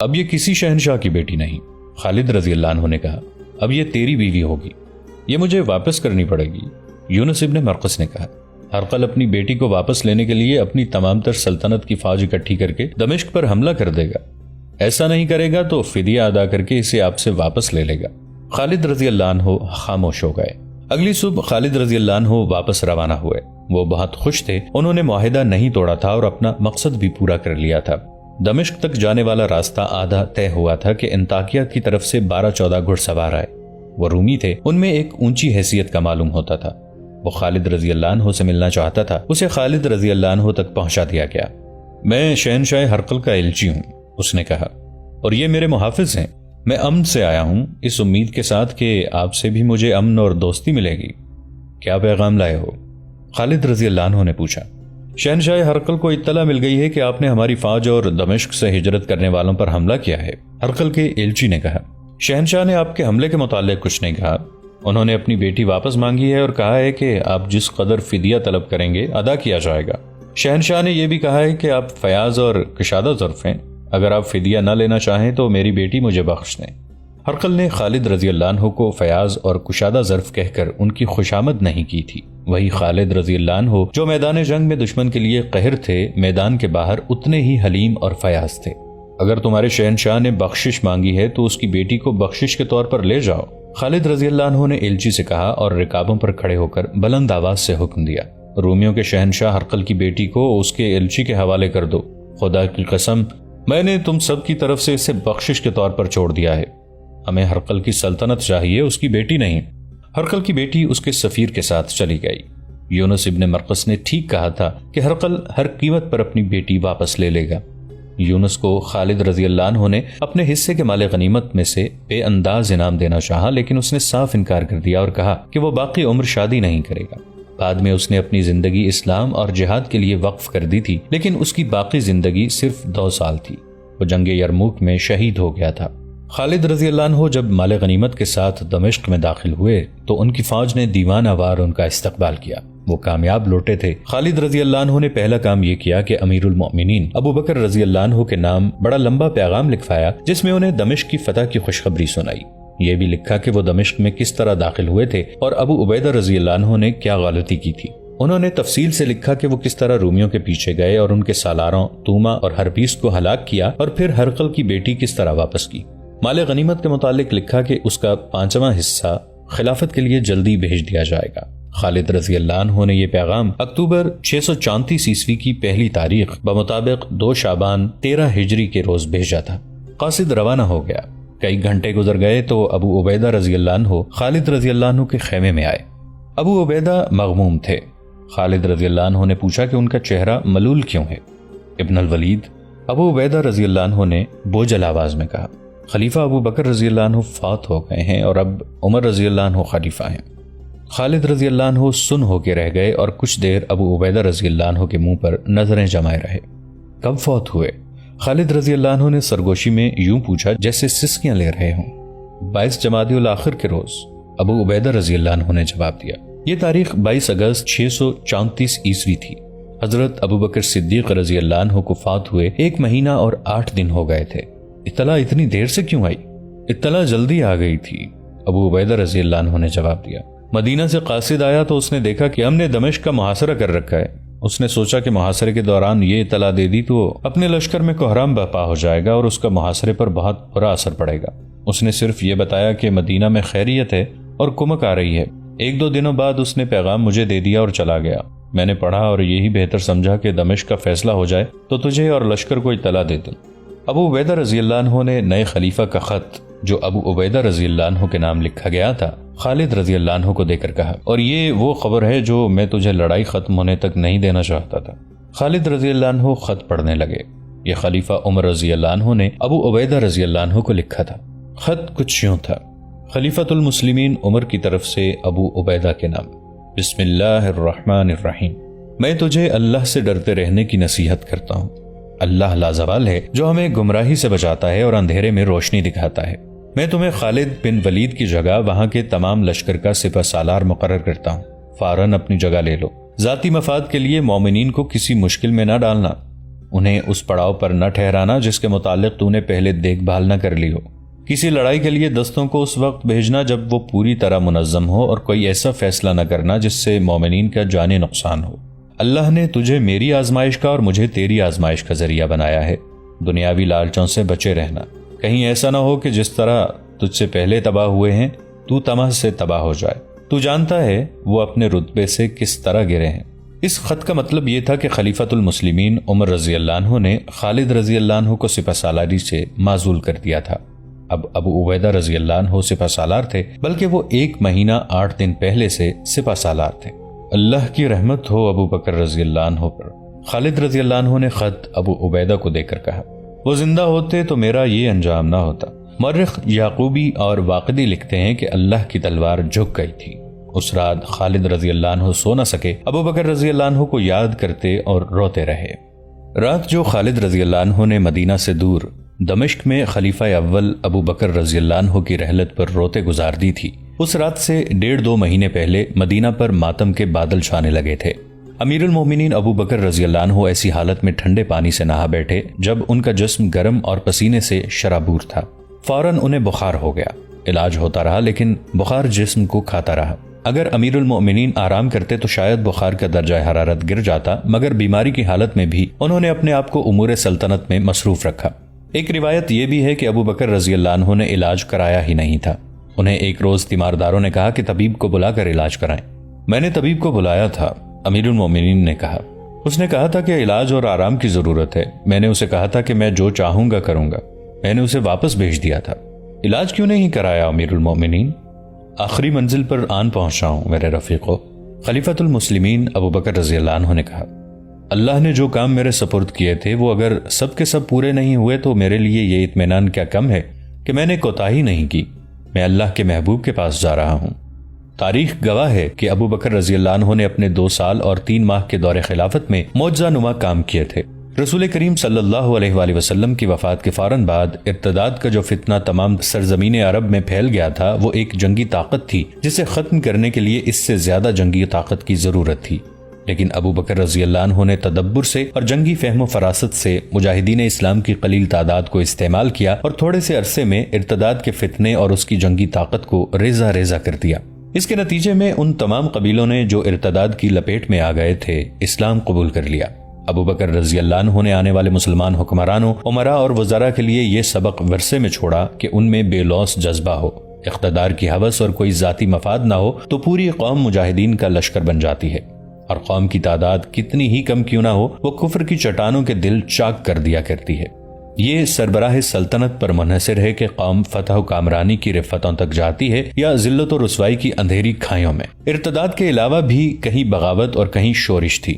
اب یہ کسی شہنشاہ کی بیٹی نہیں۔ خالد رضی اللہ عنہ نے کہا، اب یہ تیری بیوی ہوگی، یہ مجھے واپس کرنی پڑے گی۔ یونس ابن مرقس نے کہا، ہرقل اپنی بیٹی کو واپس لینے کے لیے اپنی تمام تر سلطنت کی فوج اکٹھی کر کے دمشق پر حملہ کر دے گا، ایسا نہیں کرے گا تو فدیہ ادا کر کے اسے آپ سے واپس لے لے گا۔ خالد رضی اللہ عنہ خاموش ہو گئے۔ اگلی صبح خالد رضی اللہ عنہ واپس روانہ ہوئے۔ وہ بہت خوش تھے، انہوں نے معاہدہ نہیں توڑا تھا اور اپنا مقصد بھی پورا کر لیا تھا۔ دمشق تک جانے والا راستہ آدھا طے ہوا تھا کہ انطاکیہ کی طرف سے 12-14 گھڑ سوار آئے۔ وہ رومی تھے، ان میں ایک اونچی حیثیت کا معلوم ہوتا تھا۔ وہ خالد رضی اللہ عنہ سے ملنا چاہتا تھا، اسے خالد رضی اللہ عنہ تک پہنچا دیا گیا۔ میں شہنشاہ ہرقل کا ایلچی ہوں، اس نے کہا، اور یہ میرے محافظ ہیں۔ میں امن سے آیا ہوں، اس امید کے ساتھ کہ آپ سے بھی مجھے امن اور دوستی ملے گی۔ کیا پیغام لائے ہو؟ خالد رضی اللہ عنہ نے پوچھا۔ شہنشاہ ہرقل کو اطلاع مل گئی ہے کہ آپ نے ہماری فوج اور دمشق سے ہجرت کرنے والوں پر حملہ کیا ہے، ہرقل کے ایلچی نے کہا۔ شہنشاہ نے آپ کے حملے کے متعلق کچھ نہیں کہا، انہوں نے اپنی بیٹی واپس مانگی ہے اور کہا ہے کہ آپ جس قدر فدیہ طلب کریں گے ادا کیا جائے گا۔ شہنشاہ نے یہ بھی کہا ہے کہ آپ فیاض اور کشادہ ظرف ہیں، اگر آپ فدیہ نہ لینا چاہیں تو میری بیٹی مجھے بخش دیں۔ ہرقل نے خالد رضی اللہ عنہ کو فیاض اور کشادہ ظرف کہہ کر ان کی خوشامد نہیں کی تھی۔ وہی خالد رضی اللہ عنہ جو میدان جنگ میں دشمن کے لیے قہر تھے، میدان کے باہر اتنے ہی حلیم اور فیاض تھے۔ اگر تمہارے شہنشاہ نے بخشش مانگی ہے تو اس کی بیٹی کو بخشش کے طور پر لے جاؤ، خالد رضی اللہ عنہ نے ایلچی سے کہا اور رکابوں پر کھڑے ہو کر بلند آواز سے حکم دیا، رومیوں کے شہنشاہ ہرقل کی بیٹی کو اس کے ایلچی کے حوالے کر دو۔ خدا کی قسم، میں نے تم سب کی طرف سے اسے بخشش کے طور پر چھوڑ دیا ہے۔ ہمیں ہرقل کی سلطنت چاہیے، اس کی بیٹی نہیں۔ ہرقل کی بیٹی اس کے سفیر کے ساتھ چلی گئی۔ یونس ابن مرقس نے ٹھیک کہا تھا کہ ہرقل ہر قیمت پر اپنی بیٹی واپس لے لے گا۔ یونس کو خالد رضی اللہ عنہ نے اپنے حصے کے مال غنیمت میں سے بے انداز انعام دینا چاہا، لیکن اس نے صاف انکار کر دیا اور کہا کہ وہ باقی عمر شادی نہیں کرے گا۔ بعد میں اس نے اپنی زندگی اسلام اور جہاد کے لیے وقف کر دی تھی، لیکن اس کی باقی زندگی صرف 2 سال تھی۔ وہ جنگ یرموک میں شہید ہو گیا تھا۔ خالد رضی اللہ عنہ جب مال غنیمت کے ساتھ دمشق میں داخل ہوئے تو ان کی فوج نے دیوانہ وار ان کا استقبال کیا۔ وہ کامیاب لوٹے تھے۔ خالد رضی اللہ عنہ نے پہلا کام یہ کیا کہ امیر المؤمنین ابو بکر رضی اللہ عنہ کے نام بڑا لمبا پیغام لکھوایا، جس میں انہیں دمشق کی فتح کی خوشخبری سنائی۔ یہ بھی لکھا کہ وہ دمشق میں کس طرح داخل ہوئے تھے اور ابو عبیدہ رضی اللہ عنہ نے کیا غلطی کی تھی۔ انہوں نے تفصیل سے لکھا کہ وہ کس طرح رومیوں کے پیچھے گئے اور ان کے سالاروں توما اور ہرپیس کو ہلاک کیا، اور پھر ہرقل کی بیٹی کس طرح واپس کی۔ مال غنیمت کے متعلق لکھا کہ اس کا 5واں حصہ خلافت کے لیے جلدی بھیج دیا جائے گا۔ خالد رضی اللہ عنہ نے یہ پیغام اکتوبر 634 عیسوی کی پہلی تاریخ بمطابق 2 شعبان 13 ہجری کے روز بھیجا تھا۔ قاصد روانہ ہو گیا۔ کئی گھنٹے گزر گئے تو ابو عبیدہ رضی اللہ عنہ خالد رضی اللہ عنہ کے خیمے میں آئے۔ ابو عبیدہ مغموم تھے۔ خالد رضی اللہ عنہ نے پوچھا کہ ان کا چہرہ ملول کیوں ہے؟ ابن الولید، ابو عبیدہ رضی اللہ عنہ نے بوجھل آواز میں کہا، خلیفہ ابو بکر رضی اللہ عنہ فوت ہو گئے ہیں اور اب عمر رضی اللہ عنہ خلیفہ ہیں۔ خالد رضی اللہ عنہ سن ہو کے رہ گئے اور کچھ دیر ابو عبیدہ رضی اللہ عنہ کے منہ پر نظریں جمائے رہے۔ کب فوت ہوئے؟ خالد رضی اللہ عنہ نے سرگوشی میں یوں پوچھا جیسے سسکیاں لے رہے ہوں۔ 22 جمادی الاخر کے روز، ابو عبیدہ رضی اللہ عنہ نے جواب دیا۔ یہ تاریخ 22 اگست 634 عیسوی تھی۔ حضرت ابو بکر صدیق رضی اللہ عنہ کو فوت ہوئے 1 مہینہ اور 8 دن ہو گئے تھے۔ اطلاع اتنی دیر سے کیوں آئی؟ اطلاع جلدی آ گئی تھی، ابو عبیدہ رضی اللہ عنہ نے جواب دیا۔ مدینہ سے قاصد آیا تو اس نے دیکھا کہ ہم نے دمشق کا محاصرہ کر رکھا ہے۔ اس نے سوچا کہ محاصرے کے دوران یہ اطلاع دے دی تو اپنے لشکر میں کوحرام برپا ہو جائے گا اور اس کا محاصرے پر بہت برا اثر پڑے گا۔ اس نے صرف یہ بتایا کہ مدینہ میں خیریت ہے اور کمک آ رہی ہے۔ 1-2 دنوں بعد اس نے پیغام مجھے دے دیا اور چلا گیا۔ میں نے پڑھا اور یہی بہتر سمجھا کہ دمشق کا فیصلہ ہو جائے تو تجھے اور لشکر کو اطلاع دے دوں۔ ابو عبیدہ رضی اللہ عنہ نے نئے خلیفہ کا خط جو ابو عبیدہ رضی اللہ عنہ کے نام لکھا گیا تھا خالد رضی اللہ عنہ کو دے کر کہا، اور یہ وہ خبر ہے جو میں تجھے لڑائی ختم ہونے تک نہیں دینا چاہتا تھا۔ خالد رضی اللہ عنہ خط پڑھنے لگے۔ یہ خلیفہ عمر رضی اللہ عنہ نے ابو عبیدہ رضی اللہ عنہ کو لکھا تھا۔ خط کچھ یوں تھا، خلیفۃ المسلمین عمر کی طرف سے ابو عبیدہ کے نام، بسم اللہ الرحمن الرحیم، میں تجھے اللہ سے ڈرتے رہنے کی نصیحت کرتا ہوں۔ اللہ لازوال ہے جو ہمیں گمراہی سے بچاتا ہے اور اندھیرے میں روشنی دکھاتا ہے۔ میں تمہیں خالد بن ولید کی جگہ وہاں کے تمام لشکر کا سپہ سالار مقرر کرتا ہوں۔ فوراً اپنی جگہ لے لو۔ ذاتی مفاد کے لیے مومنین کو کسی مشکل میں نہ ڈالنا۔ انہیں اس پڑاؤ پر نہ ٹھہرانا جس کے متعلق تو نے پہلے دیکھ بھال نہ کر لی ہو۔ کسی لڑائی کے لیے دستوں کو اس وقت بھیجنا جب وہ پوری طرح منظم ہو، اور کوئی ایسا فیصلہ نہ کرنا جس سے مومنین کا جانی نقصان ہو۔ اللہ نے تجھے میری آزمائش کا اور مجھے تیری آزمائش کا ذریعہ بنایا ہے۔ دنیاوی لالچوں سے بچے رہنا، کہیں ایسا نہ ہو کہ جس طرح تجھ سے پہلے تباہ ہوئے ہیں تو طمع سے تباہ ہو جائے۔ تو جانتا ہے وہ اپنے رتبے سے کس طرح گرے ہیں۔ اس خط کا مطلب یہ تھا کہ خلیفۃ المسلمین عمر رضی اللہ عنہ نے خالد رضی اللہ عنہ کو سپہ سالاری سے معزول کر دیا تھا۔ اب ابو عبیدہ رضی اللہ عنہ سپہ سالار تھے، بلکہ وہ 1 مہینہ 8 دن پہلے سے سپہ سالار تھے۔ اللہ کی رحمت ہو ابو بکر رضی اللہ عنہ پر۔ خالد رضی اللہ عنہ نے خط ابو عبیدہ کو دے کر کہا، وہ زندہ ہوتے تو میرا یہ انجام نہ ہوتا۔ مورخ یعقوبی اور واقدی لکھتے ہیں کہ اللہ کی تلوار جھک گئی تھی۔ اس رات خالد رضی اللہ عنہ سو نہ سکے، ابو بکر رضی اللہ عنہ کو یاد کرتے اور روتے رہے۔ رات جو خالد رضی اللہ عنہ نے مدینہ سے دور دمشق میں خلیفہ اول ابو بکر رضی اللہ عنہ کی رحلت پر روتے گزار دی تھی، اس رات سے 1.5-2 مہینے پہلے مدینہ پر ماتم کے بادل چھانے لگے تھے۔ امیر المومنین ابو بکر رضی اللہ عنہ ایسی حالت میں ٹھنڈے پانی سے نہا بیٹھے جب ان کا جسم گرم اور پسینے سے شرابور تھا۔ فوراً انہیں بخار ہو گیا۔ علاج ہوتا رہا لیکن بخار جسم کو کھاتا رہا۔ اگر امیر المومنین آرام کرتے تو شاید بخار کا درجہ حرارت گر جاتا، مگر بیماری کی حالت میں بھی انہوں نے اپنے آپ کو امور سلطنت میں مصروف رکھا۔ ایک روایت یہ بھی ہے کہ ابو بکر رضی اللہ عنہ نے علاج کرایا ہی نہیں تھا۔ انہیں ایک روز تیمارداروں نے کہا کہ طبیب کو بلا کر علاج کرائیں۔ میں نے طبیب کو بلایا تھا، امیر المومنین نے کہا۔ اس نے کہا تھا کہ علاج اور آرام کی ضرورت ہے۔ میں نے اسے کہا تھا کہ میں جو چاہوں گا کروں گا۔ میں نے اسے واپس بھیج دیا تھا۔ علاج کیوں نہیں کرایا امیر المومنین؟ آخری منزل پر آن پہنچا ہوں میرے رفیقو، خلیفۃ المسلمین ابو بکر رضی اللہ عنہ نے کہا۔ اللہ نے جو کام میرے سپرد کیے تھے وہ اگر سب کے سب پورے نہیں ہوئے تو میرے لیے یہ اطمینان کیا کم ہے کہ میں نے کوتاہی نہیں کی۔ میں اللہ کے محبوب کے پاس جا رہا ہوں۔ تاریخ گواہ ہے کہ ابو بکر رضی اللہ عنہ نے اپنے 2 سال اور 3 ماہ کے دور خلافت میں معجزہ نما کام کیے تھے۔ رسول کریم صلی اللہ علیہ وآلہ وسلم کی وفات کے فوراً بعد ارتداد کا جو فتنہ تمام سرزمین عرب میں پھیل گیا تھا وہ ایک جنگی طاقت تھی جسے ختم کرنے کے لیے اس سے زیادہ جنگی طاقت کی ضرورت تھی۔ لیکن ابو بکر رضی اللہ عنہ نے تدبر سے اور جنگی فہم و فراست سے مجاہدین اسلام کی قلیل تعداد کو استعمال کیا اور تھوڑے سے عرصے میں ارتداد کے فتنے اور اس کی جنگی طاقت کو ریزہ ریزہ کر دیا۔ اس کے نتیجے میں ان تمام قبیلوں نے جو ارتداد کی لپیٹ میں آ گئے تھے اسلام قبول کر لیا۔ ابو بکر رضی اللہ عنہ نے آنے والے مسلمان حکمرانوں، عمراء اور وزراء کے لیے یہ سبق ورثے میں چھوڑا کہ ان میں بے لوث جذبہ ہو، اقتدار کی ہوس اور کوئی ذاتی مفاد نہ ہو تو پوری قوم مجاہدین کا لشکر بن جاتی ہے، اور قوم کی تعداد کتنی ہی کم کیوں نہ ہو وہ کفر کی چٹانوں کے دل چاک کر دیا کرتی ہے۔ یہ سربراہ سلطنت پر منحصر ہے کہ قوم فتح و کامرانی کی رفتوں تک جاتی ہے یا ذلت و رسوائی کی اندھیری کھائیوں میں۔ ارتداد کے علاوہ بھی کہیں بغاوت اور کہیں شورش تھی۔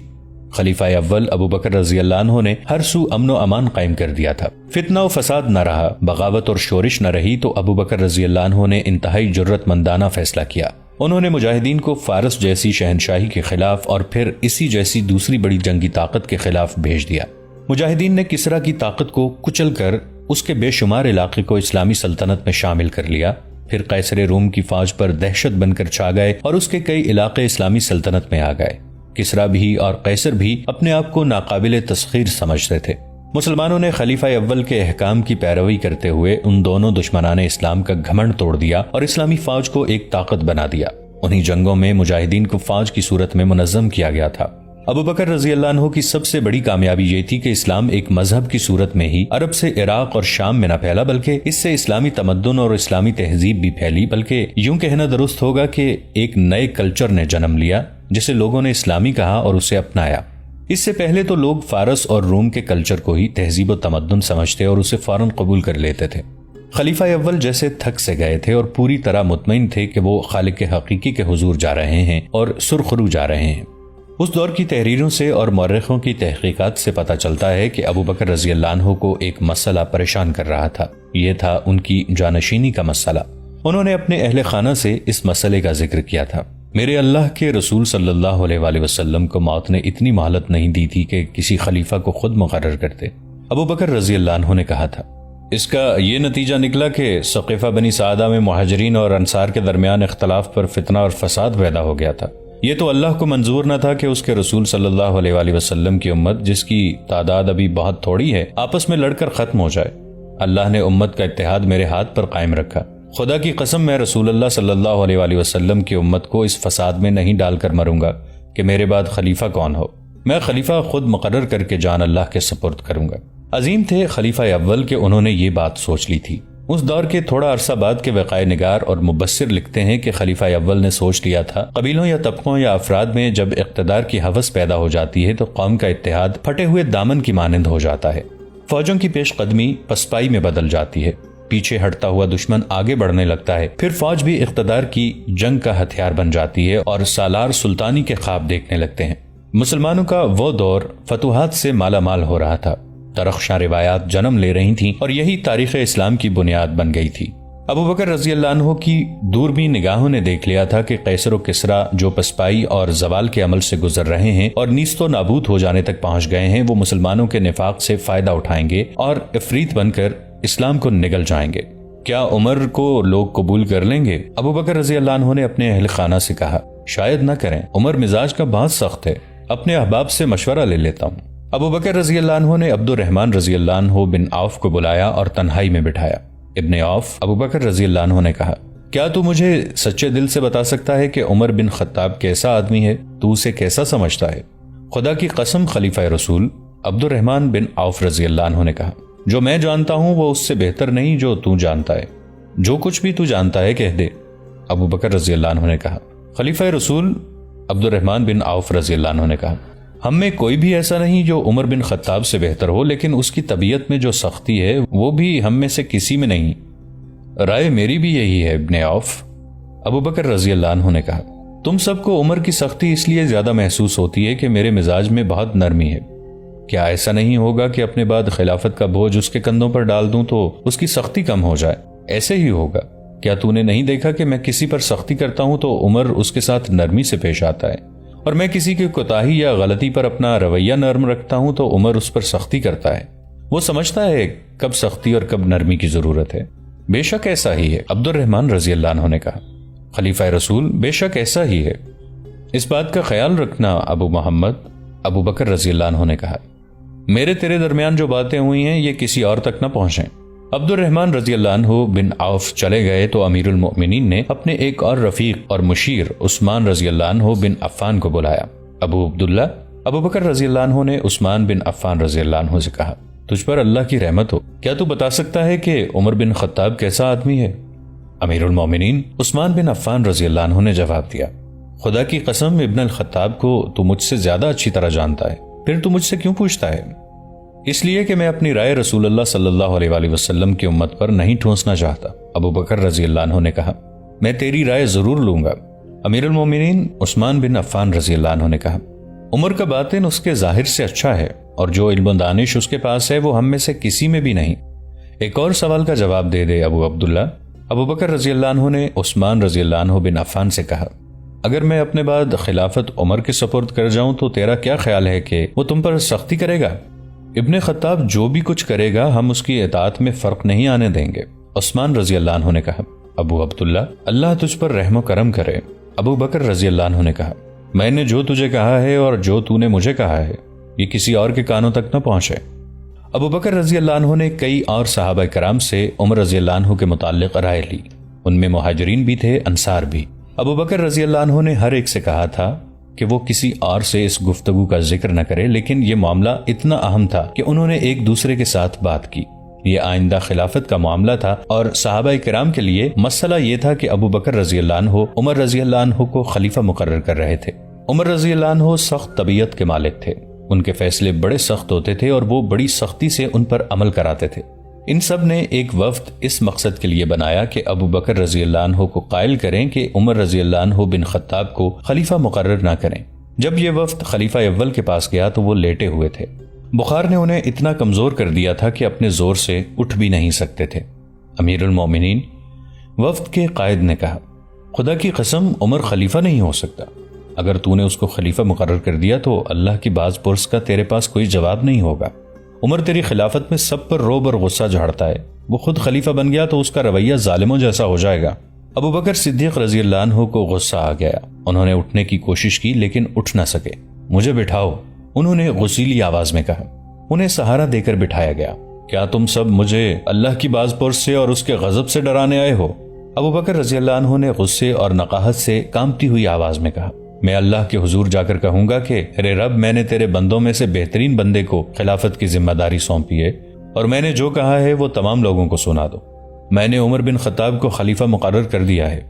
خلیفہ اول ابو بکر رضی اللہ عنہ نے ہر سو امن و امان قائم کر دیا تھا۔ فتنہ و فساد نہ رہا، بغاوت اور شورش نہ رہی تو ابو بکر رضی اللہ عنہ نے انتہائی جرت مندانہ فیصلہ کیا۔ انہوں نے مجاہدین کو فارس جیسی شہنشاہی کے خلاف اور پھر اسی جیسی دوسری بڑی جنگی طاقت کے خلاف بھیج دیا۔ مجاہدین نے کسرا کی طاقت کو کچل کر اس کے بے شمار علاقے کو اسلامی سلطنت میں شامل کر لیا، پھر قیصر روم کی فوج پر دہشت بن کر چھا گئے اور اس کے کئی علاقے اسلامی سلطنت میں آ گئے۔ کسرا بھی اور قیصر بھی اپنے آپ کو ناقابل تسخیر سمجھتے تھے۔ مسلمانوں نے خلیفہ اول کے احکام کی پیروی کرتے ہوئے ان دونوں دشمنان اسلام کا گھمنڈ توڑ دیا اور اسلامی فوج کو ایک طاقت بنا دیا۔ انہی جنگوں میں مجاہدین کو فوج کی صورت میں منظم کیا گیا تھا۔ ابو بکر رضی اللہ عنہ کی سب سے بڑی کامیابی یہ تھی کہ اسلام ایک مذہب کی صورت میں ہی عرب سے عراق اور شام میں نہ پھیلا، بلکہ اس سے اسلامی تمدن اور اسلامی تہذیب بھی پھیلی، بلکہ یوں کہنا درست ہوگا کہ ایک نئے کلچر نے جنم لیا جسے لوگوں نے اسلامی کہا اور اسے اپنایا۔ اس سے پہلے تو لوگ فارس اور روم کے کلچر کو ہی تہذیب و تمدن سمجھتے اور اسے فوراً قبول کر لیتے تھے۔ خلیفہ اول جیسے تھک سے گئے تھے اور پوری طرح مطمئن تھے کہ وہ خالق حقیقی کے حضور جا رہے ہیں اور سرخرو جا رہے ہیں۔ اس دور کی تحریروں سے اور مورخوں کی تحقیقات سے پتہ چلتا ہے کہ ابو بکر رضی اللہ عنہ کو ایک مسئلہ پریشان کر رہا تھا۔ یہ تھا ان کی جانشینی کا مسئلہ۔ انہوں نے اپنے اہل خانہ سے اس مسئلے کا ذکر کیا تھا۔ میرے اللہ کے رسول صلی اللہ علیہ وآلہ وسلم کو موت نے اتنی مہلت نہیں دی تھی کہ کسی خلیفہ کو خود مقرر کرتے۔ ابو بکر رضی اللہ عنہ نے کہا تھا، اس کا یہ نتیجہ نکلا کہ ثقیفہ بنی سعدہ میں مہاجرین اور انصار کے درمیان اختلاف پر فتنہ اور فساد پیدا ہو گیا تھا۔ یہ تو اللہ کو منظور نہ تھا کہ اس کے رسول صلی اللہ علیہ وآلہ وسلم کی امت، جس کی تعداد ابھی بہت تھوڑی ہے، آپس میں لڑ کر ختم ہو جائے۔ اللہ نے امت کا اتحاد میرے ہاتھ پر قائم رکھا۔ خدا کی قسم میں رسول اللہ صلی اللہ علیہ وآلہ وسلم کی امت کو اس فساد میں نہیں ڈال کر مروں گا کہ میرے بعد خلیفہ کون ہو۔ میں خلیفہ خود مقرر کر کے جان اللہ کے سپرد کروں گا۔ عظیم تھے خلیفہ اول کہ انہوں نے یہ بات سوچ لی تھی۔ اس دور کے تھوڑا عرصہ بعد کے وقائع نگار اور مبصر لکھتے ہیں کہ خلیفہ اول نے سوچ لیا تھا، قبیلوں یا طبقوں یا افراد میں جب اقتدار کی ہوس پیدا ہو جاتی ہے تو قوم کا اتحاد پھٹے ہوئے دامن کی مانند ہو جاتا ہے۔ فوجوں کی پیش قدمی پسپائی میں بدل جاتی ہے، پیچھے ہٹتا ہوا دشمن آگے بڑھنے لگتا ہے، پھر فوج بھی اقتدار کی جنگ کا ہتھیار بن جاتی ہے اور سالار سلطانی کے خواب دیکھنے لگتے ہیں۔ مسلمانوں کا وہ دور فتوحات سے مالا مال ہو رہا تھا، درخشاں روایات جنم لے رہی تھیں اور یہی تاریخ اسلام کی بنیاد بن گئی تھی۔ ابو بکر رضی اللہ عنہ کی دوربین نگاہوں نے دیکھ لیا تھا کہ قیصر و کسریٰ جو پسپائی اور زوال کے عمل سے گزر رہے ہیں اور نیست و نابود ہو جانے تک پہنچ گئے ہیں، وہ مسلمانوں کے نفاق سے فائدہ اٹھائیں گے اور افریت بن کر اسلام کو نگل جائیں گے۔ کیا عمر کو لوگ قبول کر لیں گے؟ ابو بکر رضی اللہ عنہ نے اپنے اہل خانہ سے کہا، شاید نہ کریں، عمر مزاج کا بہت سخت ہے، اپنے احباب سے مشورہ لے لیتا ہوں۔ ابو بکر رضی اللہ عنہ نے عبد الرحمن رضی اللہ عنہ بن عوف کو بلایا اور تنہائی میں بٹھایا۔ ابن عوف ابو بکر رضی اللہ عنہ نے کہا، کیا تو مجھے سچے دل سے بتا سکتا ہے کہ عمر بن خطاب کیسا آدمی ہے؟ تو اسے کیسا سمجھتا ہے؟ خدا کی قسم خلیفہ رسول عبد الرحمن بن عوف رضی اللہ عنہ نے کہا، جو میں جانتا ہوں وہ اس سے بہتر نہیں جو تو جانتا ہے، جو کچھ بھی تو جانتا ہے کہہ دے۔ ابو بکر رضی اللہ عنہ نے کہا۔ خلیفہ رسول عبد الرحمن بن عوف رضی اللہ عنہ نے کہا، ہم میں کوئی بھی ایسا نہیں جو عمر بن خطاب سے بہتر ہو، لیکن اس کی طبیعت میں جو سختی ہے وہ بھی ہم میں سے کسی میں نہیں۔ رائے میری بھی یہی ہے ابن عوف۔ ابو بکر رضی اللہ عنہ نے کہا، تم سب کو عمر کی سختی اس لیے زیادہ محسوس ہوتی ہے کہ میرے مزاج میں بہت نرمی ہے۔ کیا ایسا نہیں ہوگا کہ اپنے بعد خلافت کا بوجھ اس کے کندھوں پر ڈال دوں تو اس کی سختی کم ہو جائے؟ ایسے ہی ہوگا۔ کیا تو نے نہیں دیکھا کہ میں کسی پر سختی کرتا ہوں تو عمر اس کے ساتھ نرمی سے پیش آتا ہے، اور میں کسی کی کوتاہی یا غلطی پر اپنا رویہ نرم رکھتا ہوں تو عمر اس پر سختی کرتا ہے۔ وہ سمجھتا ہے کب سختی اور کب نرمی کی ضرورت ہے۔ بے شک ایسا ہی ہے، عبد الرحمن رضی اللہ عنہ نے کہا۔ خلیفہ رسول، بے شک ایسا ہی ہے، اس بات کا خیال رکھنا ابو محمد۔ ابو بکر رضی اللہ عنہ نے کہا، میرے تیرے درمیان جو باتیں ہوئی ہیں یہ کسی اور تک نہ پہنچیں۔ عبد الرحمن رضی اللہ عنہ بن عوف چلے گئے تو امیر المؤمنین نے اپنے ایک اور رفیق اور مشیر عثمان رضی اللہ عنہ بن عفان کو بلایا۔ ابو عبداللہ، ابو بکر رضی اللہ عنہ نے عثمان بن عفان رضی اللہ عنہ سے کہا، تجھ پر اللہ کی رحمت ہو، کیا تو بتا سکتا ہے کہ عمر بن خطاب کیسا آدمی ہے؟ امیر المؤمنین عثمان بن عفان رضی اللہ عنہ نے جواب دیا، خدا کی قسم ابن الخطاب کو تو مجھ سے زیادہ اچھی طرح جانتا ہے، پھر تو مجھ سے کیوں پوچھتا ہے؟ اس لیے کہ میں اپنی رائے رسول اللہ صلی اللہ علیہ وآلہ وسلم کی امت پر نہیں ٹھونسنا چاہتا۔ ابو بکر رضی اللہ عنہ نے کہا، میں تیری رائے ضرور لوں گا۔ امیر المومنین عثمان بن عفان رضی اللہ عنہ نے کہا، عمر کا باطن اس کے ظاہر سے اچھا ہے اور جو علم و دانش اس کے پاس ہے وہ ہم میں سے کسی میں بھی نہیں۔ ایک اور سوال کا جواب دے دے ابو عبداللہ۔ ابو بکر رضی اللہ عنہ نے عثمان رضی اللہ عنہ بن عفان سے کہا، اگر میں اپنے بعد خلافت عمر کے سپرد کر جاؤں تو تیرا کیا خیال ہے کہ وہ تم پر سختی کرے گا؟ ابن خطاب جو بھی کچھ کرے گا ہم اس کی اطاعت میں فرق نہیں آنے دیں گے۔ عثمان رضی اللہ عنہ نے کہا، ابو عبداللہ اللہ تجھ پر رحم و کرم کرے۔ ابو بکر رضی اللہ عنہ نے کہا، میں نے جو تجھے کہا ہے اور جو تو نے مجھے کہا ہے یہ کسی اور کے کانوں تک نہ پہنچے۔ ابو بکر رضی اللہ عنہ نے کئی اور صحابہ کرام سے عمر رضی اللہ عنہ کے متعلق رائے لی، ان میں مہاجرین بھی تھے، انصار بھی۔ ابو بکر رضی اللہ عنہ نے ہر ایک سے کہا تھا کہ وہ کسی اور سے اس گفتگو کا ذکر نہ کرے، لیکن یہ معاملہ اتنا اہم تھا کہ انہوں نے ایک دوسرے کے ساتھ بات کی۔ یہ آئندہ خلافت کا معاملہ تھا اور صحابہ کرام کے لیے مسئلہ یہ تھا کہ ابو بکر رضی اللہ عنہ عمر رضی اللہ عنہ کو خلیفہ مقرر کر رہے تھے۔ عمر رضی اللہ عنہ سخت طبیعت کے مالک تھے، ان کے فیصلے بڑے سخت ہوتے تھے اور وہ بڑی سختی سے ان پر عمل کراتے تھے۔ ان سب نے ایک وفد اس مقصد کے لیے بنایا کہ ابو بکر رضی اللہ عنہ کو قائل کریں کہ عمر رضی اللہ عنہ بن خطاب کو خلیفہ مقرر نہ کریں۔ جب یہ وفد خلیفہ اول کے پاس گیا تو وہ لیٹے ہوئے تھے، بخار نے انہیں اتنا کمزور کر دیا تھا کہ اپنے زور سے اٹھ بھی نہیں سکتے تھے۔ امیر المومنین وفد کے قائد نے کہا، خدا کی قسم عمر خلیفہ نہیں ہو سکتا، اگر تو نے اس کو خلیفہ مقرر کر دیا تو اللہ کی باز پرس کا تیرے پاس کوئی جواب نہیں ہوگا۔ عمر تیری خلافت میں سب پر روب اور غصہ جھاڑتا ہے، وہ خود خلیفہ بن گیا تو اس کا رویہ ظالموں جیسا ہو جائے گا۔ ابو بکر صدیق رضی اللہ عنہ کو غصہ آ گیا. انہوں نے اٹھنے کی کوشش کی لیکن اٹھ نہ سکے. مجھے بٹھاؤ، انہوں نے غصیلی آواز میں کہا. انہیں سہارا دے کر بٹھایا گیا. کیا تم سب مجھے اللہ کی باز پرس سے اور اس کے غضب سے ڈرانے آئے ہو؟ ابو بکر رضی اللہ عنہ نے غصے اور نقاہت سے کامتی ہوئی آواز میں کہا. میں اللہ کے حضور جا کر کہوں گا کہ ارے رب، میں نے تیرے بندوں میں سے بہترین بندے کو خلافت کی ذمہ داری سونپی ہے اور میں نے جو کہا ہے وہ تمام لوگوں کو سنا دو. میں نے عمر بن خطاب کو خلیفہ مقرر کر دیا ہے.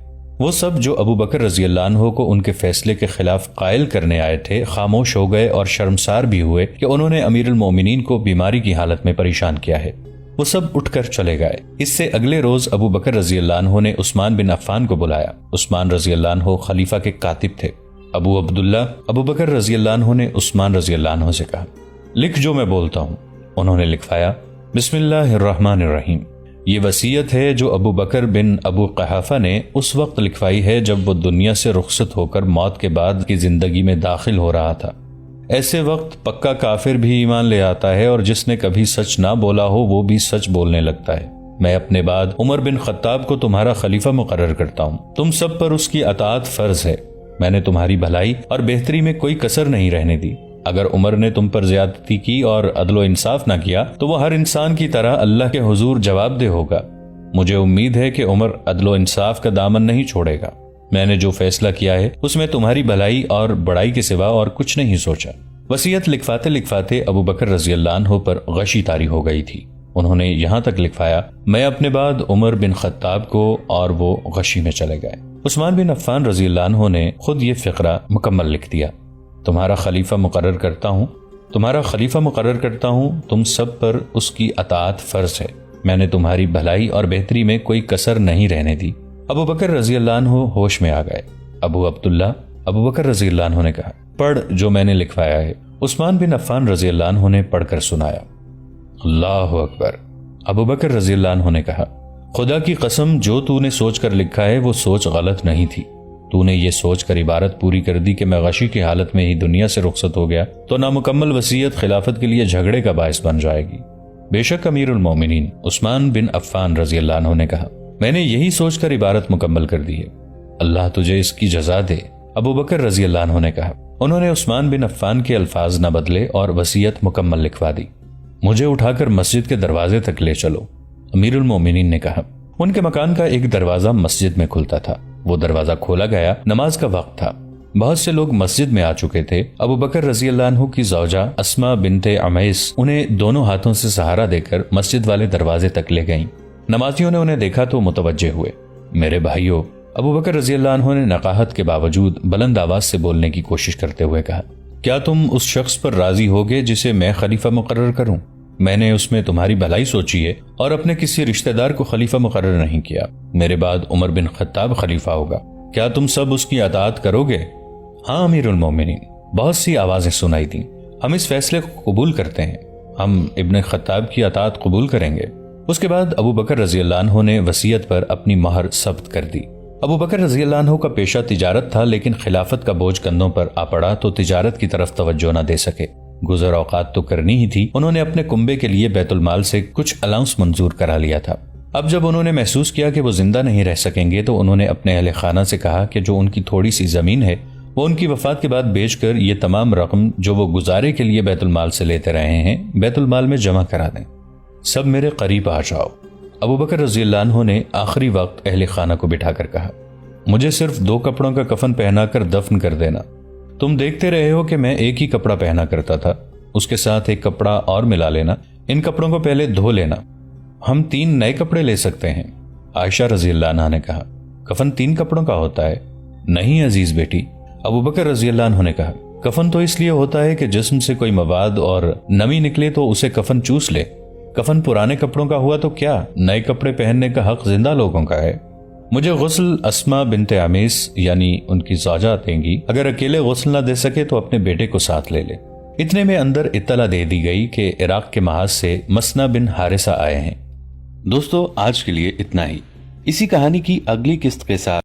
وہ سب جو ابو بکر رضی اللہ عنہ کو ان کے فیصلے کے خلاف قائل کرنے آئے تھے خاموش ہو گئے اور شرمسار بھی ہوئے کہ انہوں نے امیر المومنین کو بیماری کی حالت میں پریشان کیا ہے. وہ سب اٹھ کر چلے گئے. اس سے اگلے روز ابو بکر رضی اللہ عنہ نے عثمان بن عفان کو بلایا. عثمان رضی اللہ عنہ خلیفہ کے کاتب تھے. ابو عبداللہ ابو بکر رضی اللہ عنہ نے عثمان رضی اللہ عنہ سے کہا، لکھ جو میں بولتا ہوں. انہوں نے لکھوایا، بسم اللہ الرحمن الرحیم. یہ وصیت ہے جو ابو بکر بن ابو قحافہ نے اس وقت لکھوائی ہے جب وہ دنیا سے رخصت ہو کر موت کے بعد کی زندگی میں داخل ہو رہا تھا. ایسے وقت پکا کافر بھی ایمان لے آتا ہے اور جس نے کبھی سچ نہ بولا ہو وہ بھی سچ بولنے لگتا ہے. میں اپنے بعد عمر بن خطاب کو تمہارا خلیفہ مقرر کرتا ہوں. تم سب پر اس کی اطاعت فرض ہے. میں نے تمہاری بھلائی اور بہتری میں کوئی کسر نہیں رہنے دی. اگر عمر نے تم پر زیادتی کی اور عدل و انصاف نہ کیا تو وہ ہر انسان کی طرح اللہ کے حضور جواب دہ ہوگا. مجھے امید ہے کہ عمر عدل و انصاف کا دامن نہیں چھوڑے گا. میں نے جو فیصلہ کیا ہے اس میں تمہاری بھلائی اور بڑائی کے سوا اور کچھ نہیں سوچا. وصیت لکھواتے لکھواتے ابو بکر رضی اللہ عنہ پر غشی طاری ہو گئی تھی. انہوں نے یہاں تک لکھوایا، میں اپنے بعد عمر بن خطاب کو، اور وہ غشی میں چلے گئے. عثمان بن عفان رضی اللہ عنہ نے خود یہ فقرہ مکمل لکھ دیا. تمہارا خلیفہ مقرر کرتا ہوں، تم سب پر اس کی اطاعت فرض ہے. میں نے تمہاری بھلائی اور بہتری میں کوئی کسر نہیں رہنے دی. ابو بکر رضی اللہ عنہ ہوش میں آ گئے. ابو عبداللہ ابو بکر رضی اللہ عنہ نے کہا، پڑھ جو میں نے لکھوایا ہے. عثمان بن عفان رضی اللہ عنہ نے پڑھ کر سنایا. اللہ اکبر. ابو بکر رضی اللہ عنہ نے کہا، خدا کی قسم جو تو نے سوچ کر لکھا ہے وہ سوچ غلط نہیں تھی. تو نے یہ سوچ کر عبارت پوری کر دی کہ میں غشی کی حالت میں ہی دنیا سے رخصت ہو گیا تو نامکمل وصیت خلافت کے لیے جھگڑے کا باعث بن جائے گی. بے شک امیر المومنین عثمان بن عفان رضی اللہ عنہ نے کہا، میں نے یہی سوچ کر عبارت مکمل کر دی ہے. اللہ تجھے اس کی جزا دے. ابو بکر رضی اللہ عنہ نے کہا. انہوں نے عثمان بن عفان کے الفاظ نہ بدلے اور وصیت مکمل لکھوا دی. مجھے اٹھا کر مسجد کے دروازے تک لے چلو، امیر المومنین نے کہا. ان کے مکان کا ایک دروازہ مسجد میں کھلتا تھا. وہ دروازہ کھولا گیا. نماز کا وقت تھا. بہت سے لوگ مسجد میں آ چکے تھے. ابو بکر رضی اللہ عنہ کی زوجہ اسما بنت عمیس انہیں دونوں ہاتھوں سے سہارا دے کر مسجد والے دروازے تک لے گئیں. نمازیوں نے انہیں دیکھا تو متوجہ ہوئے. میرے بھائیوں، ابو بکر رضی اللہ عنہ نے نقاہت کے باوجود بلند آواز سے بولنے کی کوشش کرتے ہوئے کہا، کیا تم اس شخص پر راضی ہوگے جسے میں خلیفہ مقرر کروں؟ میں نے اس میں تمہاری بھلائی سوچی ہے اور اپنے کسی رشتہ دار کو خلیفہ مقرر نہیں کیا. میرے بعد عمر بن خطاب خلیفہ ہوگا. کیا تم سب اس کی اطاعت کرو گے؟ ہاں امیر المومنین. بہت سی آوازیں سنائی دیں. ہم اس فیصلے کو قبول کرتے ہیں. ہم ابن خطاب کی اطاعت قبول کریں گے. اس کے بعد ابو بکر رضی اللہ عنہ نے وصیت پر اپنی مہر ثبت کر دی. ابو بکر رضی اللہ عنہ کا پیشہ تجارت تھا، لیکن خلافت کا بوجھ کندھوں پر آ پڑا تو تجارت کی طرف توجہ نہ دے سکے. گزر اوقات تو کرنی ہی تھی. انہوں نے اپنے کنبے کے لیے بیت المال سے کچھ الاؤنس منظور کرا لیا تھا. اب جب انہوں نے محسوس کیا کہ وہ زندہ نہیں رہ سکیں گے تو انہوں نے اپنے اہل خانہ سے کہا کہ جو ان کی تھوڑی سی زمین ہے وہ ان کی وفات کے بعد بیچ کر یہ تمام رقم جو وہ گزارے کے لیے بیت المال سے لیتے رہے ہیں بیت المال میں جمع کرا دیں. سب میرے قریب آ جاؤ. ابو بکر رضی اللہ عنہ نے آخری وقت اہل خانہ کو بٹھا کر کہا، مجھے صرف 2 کپڑوں کا کفن پہنا کر دفن کر دینا. تم دیکھتے رہے ہو کہ میں ایک ہی کپڑا پہنا کرتا تھا. اس کے ساتھ ایک کپڑا اور ملا لینا. ان کپڑوں کو پہلے دھو لینا. ہم 3 نئے کپڑے لے سکتے ہیں. عائشہ رضی اللہ عنہ نے کہا، کفن 3 کپڑوں کا ہوتا ہے؟ نہیں عزیز بیٹی. ابو بکر رضی اللہ عنہ نے کہا، کفن تو اس لیے ہوتا ہے کہ جسم سے کوئی مواد اور نمی نکلے تو اسے کفن چوس لے. کفن پرانے کپڑوں کا ہوا تو کیا، نئے کپڑے پہننے کا حق زندہ لوگوں کا ہے. مجھے غسل اسما بنت عمیس یعنی ان کی زوجہ دیں گی. اگر اکیلے غسل نہ دے سکے تو اپنے بیٹے کو ساتھ لے لے. اتنے میں اندر اطلاع دے دی گئی کہ عراق کے محاذ سے مسنا بن حارثہ آئے ہیں. دوستو آج کے لیے اتنا ہی. اسی کہانی کی اگلی قسط کے ساتھ